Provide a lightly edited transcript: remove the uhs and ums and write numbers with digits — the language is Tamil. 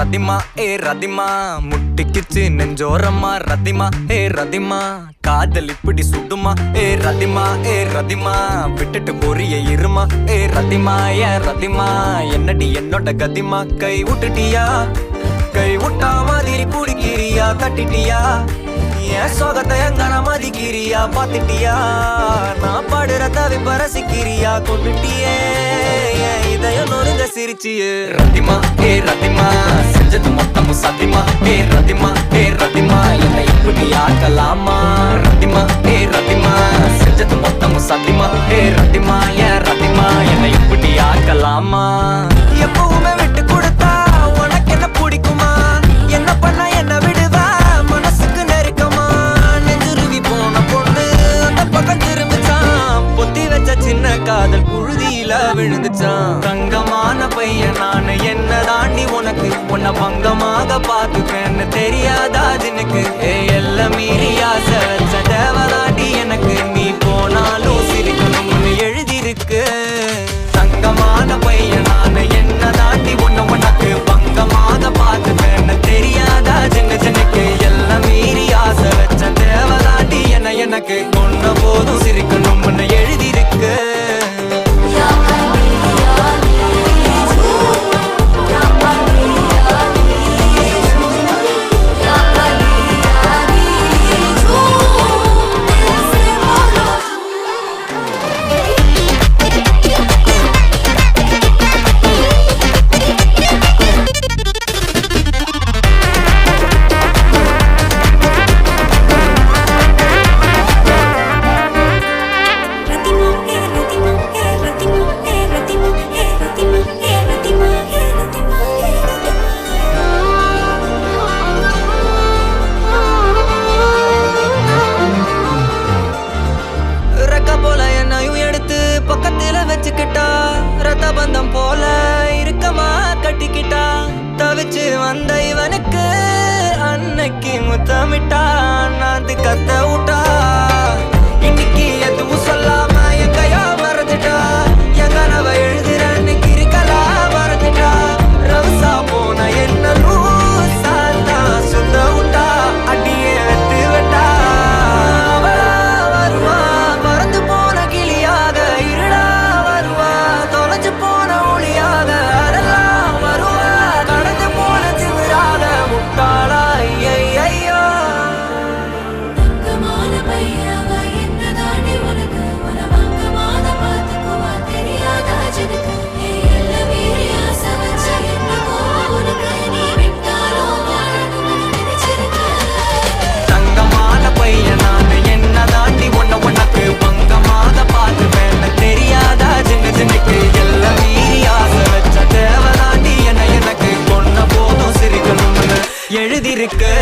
ரதிமா ரதிமா முட்டிக்குச்சு நெஞ்சோரமா ரதிமா ரதிமா காதல் இப்படி சுடுமா ரதிமா ரதிமா விட்டுட்டு போறிய இருமா ரதிமா ரதிமா என்னடி என்னோட கதிமா கை விட்டுட்டியா கை விட்டா மாதிரி குடிக்கிறியா தட்டிட்டியா என் சோகத்தை எங்கன மதிக்கிறியா பாத்துட்டியா நான் பாடுற தவிப்ப ரசிக்கிறியா கொண்டுட்டியே இதயம் நொறுங்க சிரிச்சியே ரதிமா ரதிமா செஞ்சது மொத்தமும் சத்தியமா ரதிமா ரதிமா என்னை இப்படி ஆக்கலாமா ரதிமா ரதிமா செஞ்சது மொத்தமும் சத்தியமா ரதிமா ரதிமா என்னை இப்படி ஆக்கலாமா எப்பவுமே விட்டு கொடுத்தா உனக்கு என்ன பிடிக்குமா என்ன பண்ண என்ன விடுவா மனசுக்கு நெருக்கமா நெஞ்சுருவி போன பொண்ணு அந்த பக்கம் திரும்பிச்சான் பொத்தி வச்ச சின்ன காதல் புழுதியில விழுந்துச்சான் தங்கமான பையன் நானு என்ன தாண்டி உனக்கு உன்னை பங்கமாக பாத்துப்பேன்னு தெரியாதா ஜினுக்கு எல்லாம் மீறி ஆசை வச்ச தேவதாண்டி எனக்கு நீ போனாலும் சிரிக்கணும்னு எழுதிருக்கு தங்கமான பையன் நானு என்ன தாண்டி உனக்கு பங்கமாக பாத்துப்பேன்னு தெரியாதா ஜினுக்கு எல்லாம் மீறி ஆசை வச்ச தேவதாண்டி எனக்கு கொண்ட போதும் சிரிக்கணும்னு எழுதிருக்கு வச்சுக்கிட்டா ரத்த பந்தம் போல இருக்கமா கட்டிக்கிட்டா தவிச்சு வந்த இவனுக்கு அன்னைக்கு முத்தமிட்டா நாத்து கத்த விட்டா இன்னைக்கு எதுவும் சொல்லாம என் கையா மறந்துட்டா என் கனவை எழுதுறன்னு கிரிக்கலா மறந்துட்டா ரவுசா போன என்ன லூசாத்தா சுத்த விட்டா அடியே வெத்து விட்டா வருவா மறந்து போன கிளியாக இருடா போன ஒளியாக அதெல்லாம் வருவா கடந்து போன திமிராக முட்டாளா ஐயோ தங்கமான பையனாக என்ன தாண்டி உனக்கு உனவங்கமான பார்த்துக்குவா தெரியாதா ஜனக்கு எல்லாம் மீறி ஆசை வச்ச என்னவோ உனக்கு நீ விட்டாலோ வாழணும்னு நினைச்சிருக்க தங்கமான பையனான என்ன தாண்டி உனக்கு பங்கமாக பார்த்துவேன் தெரியாதா ஜினுக்கு எல்லாம் மீறி ஆசை வச்ச தேவதாண்டி எனக்கு கொண்ட போதும் சிரிக்கணும்னு எழுதிருக்கு